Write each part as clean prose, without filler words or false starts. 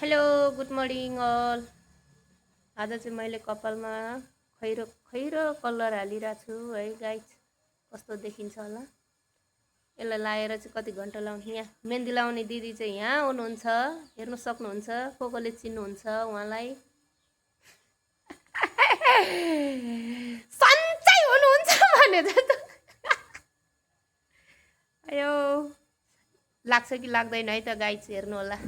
Hello good morning all. आज चाहिँ मैले कपालमा खैरो खैरो कलर हालिरहेको छु है गाइस। कस्तो देखिन्छ होला। यसलाई लाएर चाहिँ कति घन्टा लाउने। यहाँ मेहन्दी लाउने दिदी चाहिँ यहाँ हुनुहुन्छ, हेर्न सक्नुहुन्छ। कोले चिन्नुहुन्छ उहाँलाई। सन्चै हुनुहुन्छ भने जस्तो। आयो लाग्छ कि लाग्दैन है त गाइस, हेर्नु होला।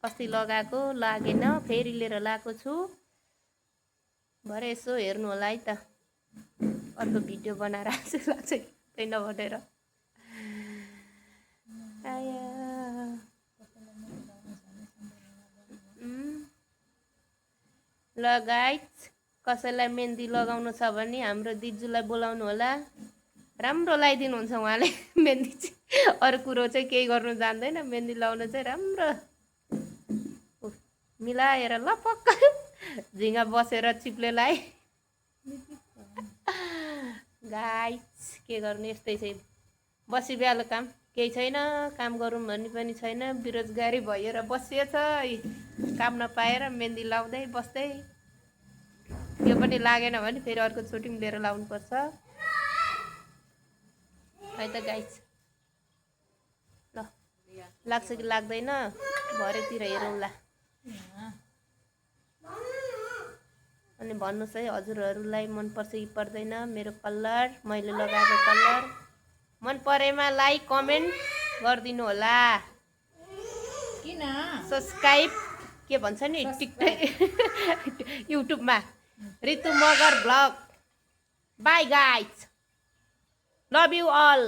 अस्ति लगाएको लागेन, फेरि लिएर लाएको छु। भरे यसो हेर्नु होला है त। अर्को भिडियो बनाएर आछु लाग्छ कि नभनेर। ल गाइस, कसैलाई मेहन्दी लगाउनु छ भने हाम्रो दिजुलाई बोलाउनु होला। राम्रो लगाइदिनुहुन्छ उहाँले मेहन्दी चाहिँ। अरू कुरो चाहिँ केही गर्नु जान्दैन, मेहन्दी लगाउनु चाहिँ राम्रो मिलाएर लपक्क झिङ्गा बसेर चिप्लेलाई। गाइस के गर्नु, यस्तै चाहिँ बसी बिहालो काम केही छैन। काम गरौँ भन्ने पनि छैन, बेरोजगारी भएर बसिएछ। काम नपाएर मेहन्दी लाउँदै बस्दै। यो पनि लागेन भने फेरि अर्को चोटि लिएर लाउनुपर्छ है त गाइस। ल लाग्छ कि लाग्दैन भरेतिर हेरौँला। अनि भन्नुहोस् है हजुरहरूलाई मन पर्छ कि पर्दैन मेरो कलर, मैले लगाएको कलर। मन परेमा लाइक कमेन्ट गरिदिनु होला। किन सब्सक्राइब के भन्छ नि टिकटक युट्युबमा Ritu Magar vlog. Bye guys, love you all.